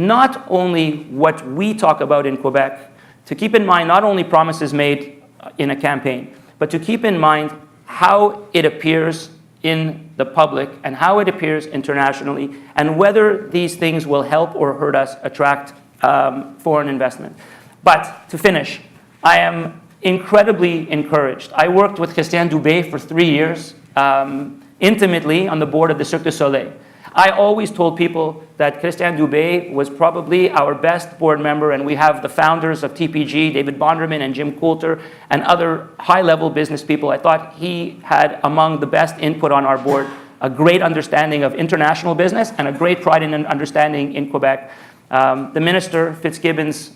not only what we talk about in Quebec, to keep in mind not only promises made in a campaign, but to keep in mind how it appears in the public and how it appears internationally, and whether these things will help or hurt us attract foreign investment. But to finish, I am incredibly encouraged. I worked with Christian Dubé for 3 years, intimately on the board of the Cirque du Soleil. I always told people that Christian Dubé was probably our best board member, and we have the founders of TPG, David Bonderman and Jim Coulter, and other high-level business people. I thought he had among the best input on our board, a great understanding of international business and a great pride in understanding in Quebec. The Minister, Fitzgibbon's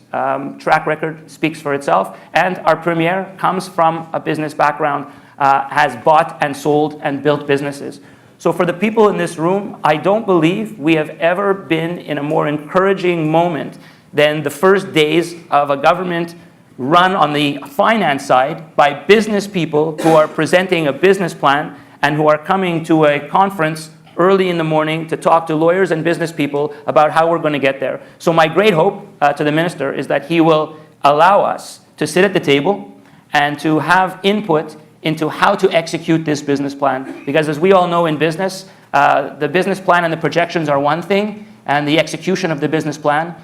track record speaks for itself, and our Premier comes from a business background, has bought and sold and built businesses. So for the people in this room, I don't believe we have ever been in a more encouraging moment than the first days of a government run on the finance side by business people who are presenting a business plan and who are coming to a conference early in the morning to talk to lawyers and business people about how we're going to get there. So my great hope to the Minister is that he will allow us to sit at the table and to have input into how to execute this business plan. Because as we all know in business, the business plan and the projections are one thing, and the execution of the business plan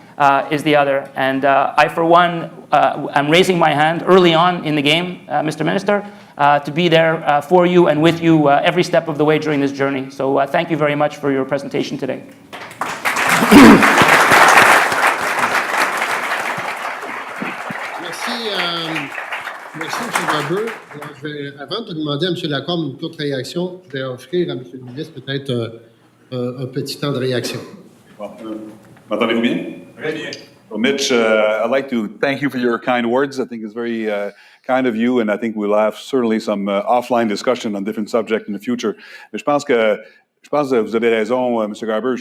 is the other. And I, for one, am raising my hand early on in the game, Mr. Minister, to be there for you and with you every step of the way during this journey. So thank you very much for your presentation today. Merci, M. Barber. Avant de demander à M. Lacombe une courte réaction, je vais offrir à M. le ministre peut-être un petit temps de réaction. M'entendez-vous bien? Très bien. Well, Mitch, I'd like to thank you for your kind words. I think it's very kind of you, and I think we'll have certainly some offline discussion on different subjects in the future. Mais je pense que vous avez raison, M. Garber.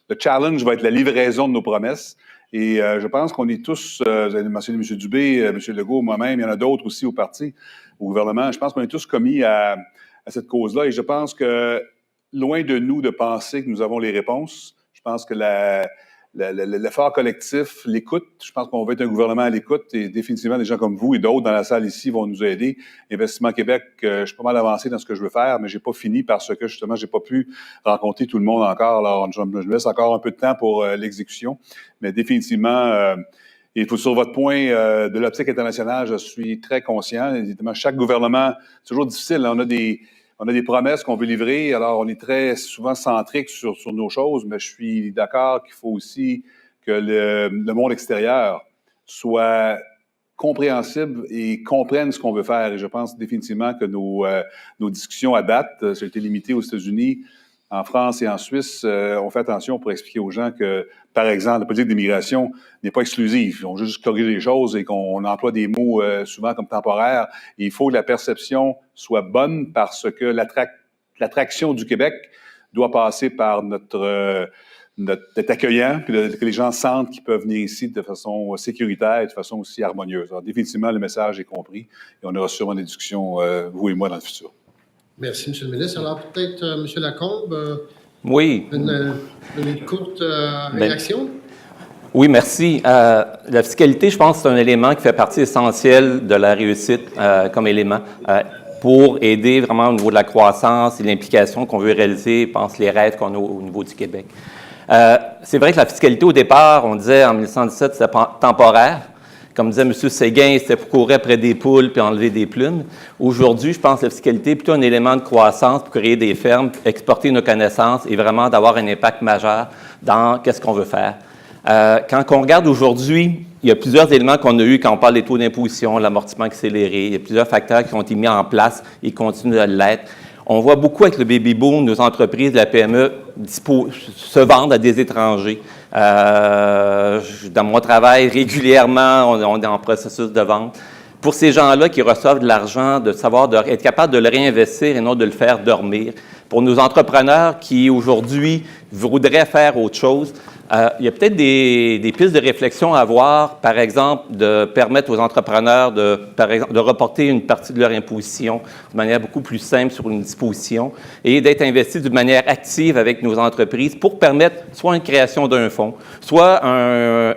Le challenge va être la livraison de nos promesses. Et je pense qu'on est tous, vous avez mentionné M. Dubé, M. Legault, moi-même, il y en a d'autres aussi au parti, au gouvernement. Je pense qu'on est tous commis à cette cause-là. Et je pense que, loin de nous de penser que nous avons les réponses, je pense que l'effort collectif, l'écoute, je pense qu'on va être un gouvernement à l'écoute et définitivement des gens comme vous et d'autres dans la salle ici vont nous aider. Investissement Québec, je suis pas mal avancé dans ce que je veux faire, mais j'ai pas fini parce que justement, j'ai pas pu rencontrer tout le monde encore. Alors, je me laisse encore un peu de temps pour l'exécution, mais définitivement, il faut sur votre point de l'optique internationale, je suis très conscient. Évidemment, chaque gouvernement, c'est toujours difficile. On a des promesses qu'on veut livrer, alors on est très souvent centrique sur nos choses, mais je suis d'accord qu'il faut aussi que le monde extérieur soit compréhensible et comprenne ce qu'on veut faire. Et je pense définitivement que nos discussions à date, ça a été limité aux États-Unis, en France et en Suisse, on fait attention pour expliquer aux gens que, par exemple, la politique d'immigration n'est pas exclusive. On juste corriger les choses et qu'on emploie des mots souvent comme temporaires. Et il faut que la perception soit bonne parce que l'attraction du Québec doit passer par notre accueillant, puis que les gens sentent qu'ils peuvent venir ici de façon sécuritaire et de façon aussi harmonieuse. Alors, définitivement, le message est compris et on aura sûrement des discussions, vous et moi, dans le futur. Merci, M. le ministre. Alors, peut-être, M. Lacombe, oui. Une courte réaction? Oui, merci. La fiscalité, je pense que c'est un élément qui fait partie essentielle de la réussite comme élément pour aider vraiment au niveau de la croissance et l'implication qu'on veut réaliser, je pense, les rêves qu'on a au niveau du Québec. C'est vrai que la fiscalité, au départ, on disait en 1917, c'était temporaire. Comme disait M. Séguin, c'était pour courir après des poules puis enlever des plumes. Aujourd'hui, je pense que la fiscalité est plutôt un élément de croissance pour créer des fermes, exporter nos connaissances et vraiment d'avoir un impact majeur dans qu'est-ce qu'on veut faire. Quand on regarde aujourd'hui, il y a plusieurs éléments qu'on a eus quand on parle des taux d'imposition, l'amortissement accéléré. Il y a plusieurs facteurs qui ont été mis en place et continuent de l'être. On voit beaucoup avec le baby boom, nos entreprises, la PME, se vendent à des étrangers. Dans mon travail, régulièrement, on est en processus de vente. Pour ces gens-là qui reçoivent de l'argent, être capable de le réinvestir et non de le faire dormir. Pour nos entrepreneurs qui, aujourd'hui, voudraient faire autre chose, Il y a peut-être des pistes de réflexion à avoir, par exemple, de permettre aux entrepreneurs de reporter une partie de leur imposition de manière beaucoup plus simple sur une disposition et d'être investis de manière active avec nos entreprises pour permettre soit une création d'un fonds, soit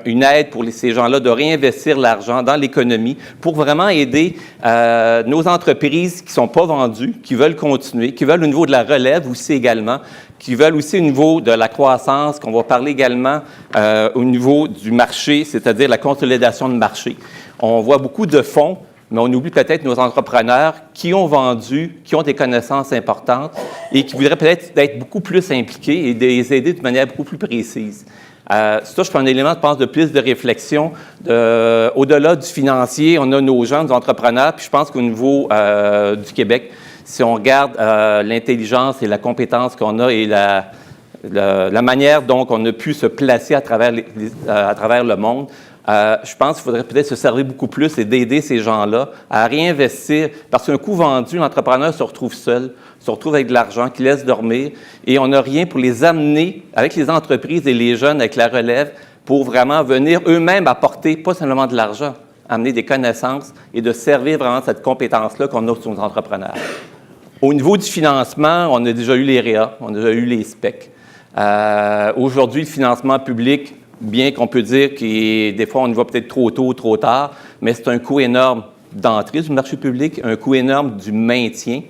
une aide pour ces gens-là de réinvestir l'argent dans l'économie pour vraiment aider nos entreprises qui ne sont pas vendues, qui veulent continuer, qui veulent au niveau de la relève aussi également, qui veulent aussi au niveau de la croissance, qu'on va parler également au niveau du marché, c'est-à-dire la consolidation de marché. On voit beaucoup de fonds, mais on oublie peut-être nos entrepreneurs qui ont vendu, qui ont des connaissances importantes et qui voudraient peut-être être beaucoup plus impliqués et de les aider de manière beaucoup plus précise. Ça, je fais un élément, je pense, de plus de réflexion. Au-delà du financier, on a nos jeunes entrepreneurs, puis je pense qu'au niveau du Québec, si on regarde l'intelligence et la compétence qu'on a et la manière dont on a pu se placer à travers le monde, je pense qu'il faudrait peut-être se servir beaucoup plus et d'aider ces gens-là à réinvestir. Parce qu'un coup vendu, l'entrepreneur se retrouve seul, se retrouve avec de l'argent qui laisse dormir et on n'a rien pour les amener avec les entreprises et les jeunes, avec la relève, pour vraiment venir eux-mêmes apporter pas seulement de l'argent, amener des connaissances et de servir vraiment cette compétence-là qu'on a sur nos entrepreneurs. Au niveau du financement, on a déjà eu les REA, on a déjà eu les SPEC. Aujourd'hui, le financement public, bien qu'on peut dire que des fois, on y va peut-être trop tôt ou trop tard, mais c'est un coût énorme d'entrée du marché public, un coût énorme du maintien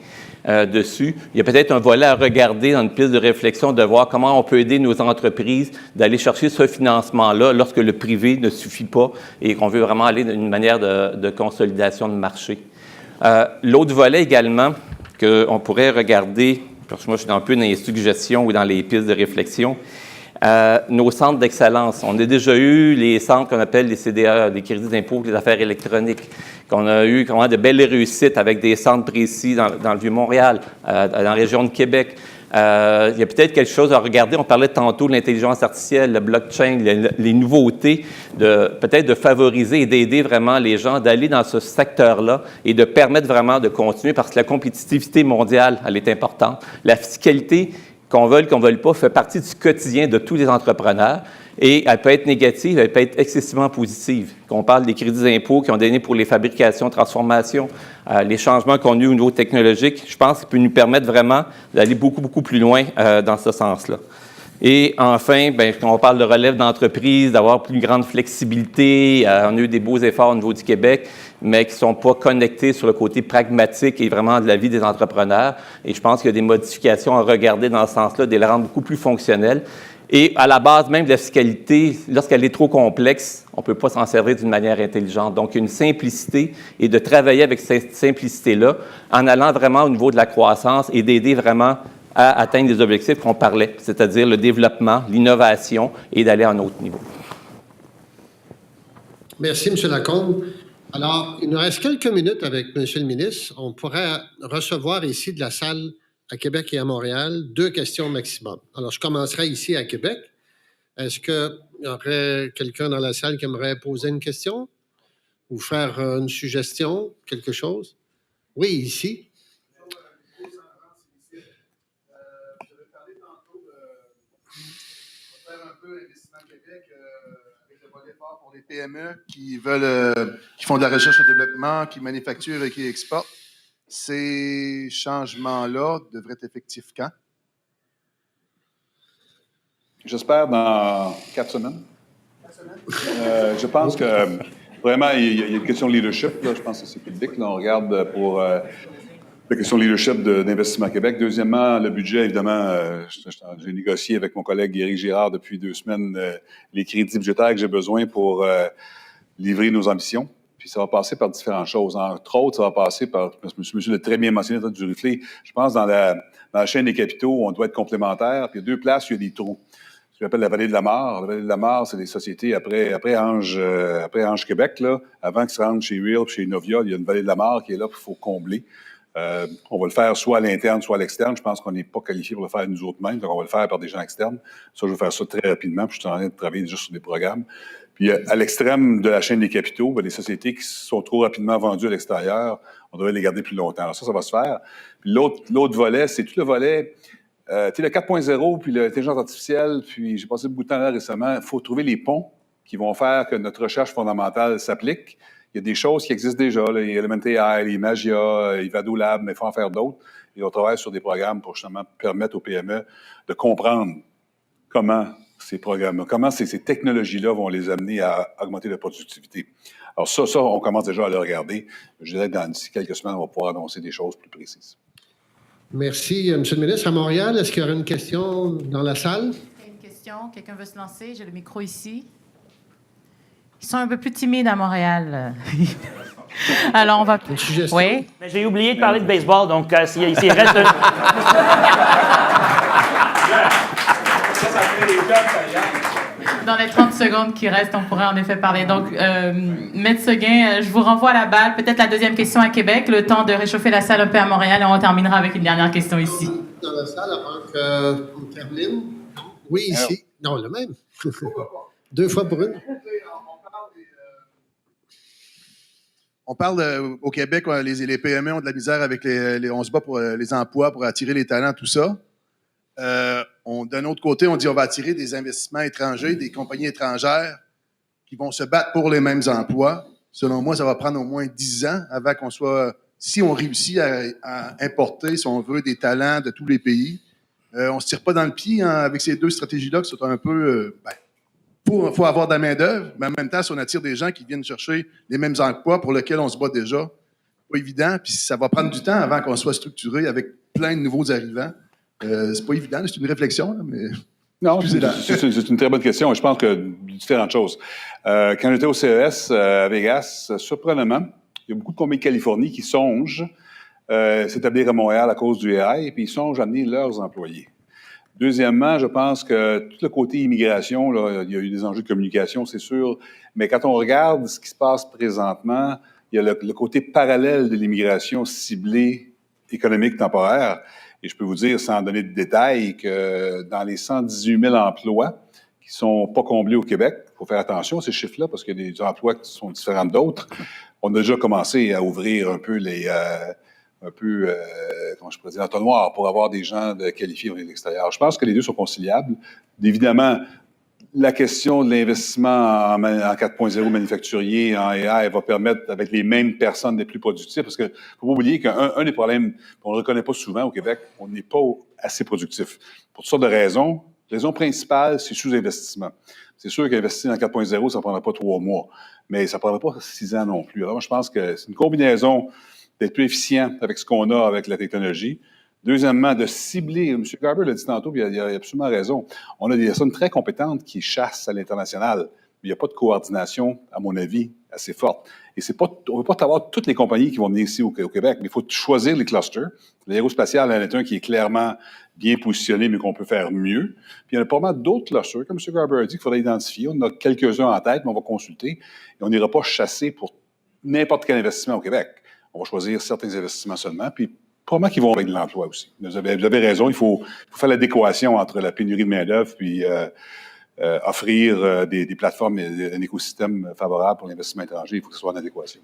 dessus. Il y a peut-être un volet à regarder dans une piste de réflexion de voir comment on peut aider nos entreprises d'aller chercher ce financement-là lorsque le privé ne suffit pas et qu'on veut vraiment aller d'une manière de consolidation de marché. L'autre volet également qu'on pourrait regarder, parce que moi je suis un peu dans les suggestions ou dans les pistes de réflexion, nos centres d'excellence. On a déjà eu les centres qu'on appelle les CDA, des crédits d'impôt, les affaires électroniques, qu'on a eu vraiment de belles réussites avec des centres précis dans le Vieux-Montréal, dans la région de Québec. Il y a peut-être quelque chose à regarder. On parlait tantôt de l'intelligence artificielle, le blockchain, les nouveautés, peut-être de favoriser et d'aider vraiment les gens d'aller dans ce secteur-là et de permettre vraiment de continuer parce que la compétitivité mondiale, elle est importante. La fiscalité, qu'on veuille pas, fait partie du quotidien de tous les entrepreneurs et elle peut être négative, elle peut être excessivement positive. On parle des crédits d'impôt qui ont donné pour les fabrications, transformations, les changements qu'on a eu au niveau technologique, je pense qu'il peut nous permettre vraiment d'aller beaucoup, beaucoup plus loin dans ce sens-là. Et enfin, quand on parle de relève d'entreprise, d'avoir plus grande flexibilité, on a eu des beaux efforts au niveau du Québec, mais qui ne sont pas connectés sur le côté pragmatique et vraiment de la vie des entrepreneurs. Et je pense qu'il y a des modifications à regarder dans ce sens-là, de les rendre beaucoup plus fonctionnelles. Et à la base même de la fiscalité, lorsqu'elle est trop complexe, on ne peut pas s'en servir d'une manière intelligente. Donc, une simplicité et de travailler avec cette simplicité-là en allant vraiment au niveau de la croissance et d'aider vraiment à atteindre les objectifs qu'on parlait, c'est-à-dire le développement, l'innovation et d'aller à un autre niveau. Merci, M. Lacombe. Alors, il nous reste quelques minutes avec M. le ministre. On pourrait recevoir ici de la salle à Québec et à Montréal 2 questions maximum. Alors, je commencerai ici à Québec. Est-ce qu'il y aurait quelqu'un dans la salle qui aimerait poser une question ou faire une suggestion, quelque chose? Oui, ici. Investissement Québec avec le volet fort pour les PME qui font de la recherche et développement, qui manufacturent et qui exportent. Ces changements-là devraient être effectifs quand? J'espère dans 4 semaines. 4 semaines? Je pense que vraiment, il y a une question de leadership. Là, je pense que c'est public. Là, on regarde pour la question de leadership d'Investissement Québec. Deuxièmement, le budget, évidemment, j'ai négocié avec mon collègue Éric Girard depuis 2 semaines les crédits budgétaires que j'ai besoin pour livrer nos ambitions. Puis ça va passer par différentes choses. Entre autres, ça va passer par, parce que M. l'a très bien mentionné dans du Duruflé, je pense dans la chaîne des capitaux, on doit être complémentaires. Puis il y a 2 places où il y a des trous. Ce qu'on appelle la vallée de la mort. La vallée de la mort, c'est des sociétés après Ange Québec, là, avant qu'ils se rendent chez Real, chez Novia, il y a une vallée de la mort qui est là, qu'il faut combler. On va le faire soit à l'interne, soit à l'externe. Je pense qu'on n'est pas qualifié pour le faire nous autres mêmes, donc on va le faire par des gens externes. Ça, je vais faire ça très rapidement, puis je suis en train de travailler juste sur des programmes. Puis à l'extrême de la chaîne des capitaux, les sociétés qui sont trop rapidement vendues à l'extérieur, on devrait les garder plus longtemps. Alors ça va se faire. Puis l'autre volet, c'est tout le volet Tu sais, le 4.0, puis l'intelligence artificielle, puis j'ai passé beaucoup de temps là récemment, il faut trouver les ponts qui vont faire que notre recherche fondamentale s'applique. Il y a des choses qui existent déjà, là, les Element AI, les Magia, Ivado Lab, mais il faut en faire d'autres. Et on travaille sur des programmes pour justement permettre aux PME de comprendre comment ces programmes, comment ces technologies-là vont les amener à augmenter leur productivité. Alors ça, on commence déjà à le regarder. Je dirais que d'ici quelques semaines, on va pouvoir annoncer des choses plus précises. Merci, M. le ministre. À Montréal, est-ce qu'il y aura une question dans la salle? Il y a une question. Quelqu'un veut se lancer? J'ai le micro ici. Ils sont un peu plus timides à Montréal. Alors, on va... Une suggestion? Oui. Mais j'ai oublié de parler de baseball, donc s'il reste... Dans les 30 secondes qui restent, on pourrait en effet parler. Donc, Maître Seguin, je vous renvoie la balle. Peut-être la deuxième question à Québec, le temps de réchauffer la salle un peu à Montréal, et on terminera avec une dernière question ici. Dans la salle avant qu'on termine? Oui, ici. Non, le même. 2 fois pour une. On parle au Québec, les PME ont de la misère avec on se bat pour les emplois, pour attirer les talents, tout ça. D'un autre côté, on dit on va attirer des investissements étrangers, des compagnies étrangères qui vont se battre pour les mêmes emplois. Selon moi, ça va prendre au moins 10 ans avant qu'on soit... Si on réussit à importer, si on veut, des talents de tous les pays, on ne se tire pas dans le pied avec ces 2 stratégies-là qui sont un peu... Il faut avoir de la main-d'œuvre, mais en même temps, si on attire des gens qui viennent chercher les mêmes emplois pour lesquels on se bat déjà, c'est pas évident, puis ça va prendre du temps avant qu'on soit structuré avec plein de nouveaux arrivants. C'est pas évident, c'est une réflexion, là, mais... Non, c'est une très bonne question. Je pense que différentes choses. Quand j'étais au CES à Vegas, surprenamment, il y a beaucoup de compagnies de Californie qui songent s'établir à Montréal à cause du AI, et puis ils songent à amener leurs employés. Deuxièmement, je pense que tout le côté immigration, là, il y a eu des enjeux de communication, c'est sûr, mais quand on regarde ce qui se passe présentement, il y a le côté parallèle de l'immigration ciblée économique temporaire. Et je peux vous dire, sans donner de détails, que dans les 118 000 emplois qui ne sont pas comblés au Québec, il faut faire attention à ces chiffres-là parce qu'il y a des emplois qui sont différents d'autres. On a déjà commencé à ouvrir un peu comment je pourrais dire, l'entonnoir pour avoir des gens qualifiés de l'extérieur. Je pense que les deux sont conciliables. Évidemment, la question de l'investissement en 4.0 manufacturier, en AI, va permettre, avec les mêmes personnes, d'être plus productifs. Parce qu'il ne faut pas oublier qu'un des problèmes qu'on ne reconnaît pas souvent au Québec, on n'est pas assez productif. Pour toutes sortes de raisons. La raison principale, c'est sous-investissement. C'est sûr qu'investir en 4.0, ça ne prendra pas 3 mois, mais ça ne prendra pas 6 ans non plus. Alors, moi, je pense que c'est une combinaison d'être plus efficient avec ce qu'on a avec la technologie. Deuxièmement, de cibler, M. Garber l'a dit tantôt, puis il a absolument raison, on a des personnes très compétentes qui chassent à l'international, mais il n'y a pas de coordination, à mon avis, assez forte. Et on ne peut pas avoir toutes les compagnies qui vont venir ici au Québec, mais il faut choisir les clusters. L'aérospatial en est un qui est clairement bien positionné, mais qu'on peut faire mieux. Puis il y en a pas mal d'autres clusters, comme M. Garber a dit, qu'il faudrait identifier. On en a quelques-uns en tête, mais on va consulter. Et on n'ira pas chasser pour n'importe quel investissement au Québec. On va choisir certains investissements seulement, puis probablement qu'ils vont avec de l'emploi aussi. Vous avez raison, il faut faire l'adéquation entre la pénurie de main-d'œuvre puis offrir des plateformes et un écosystème favorable pour l'investissement étranger. Il faut que ce soit en adéquation.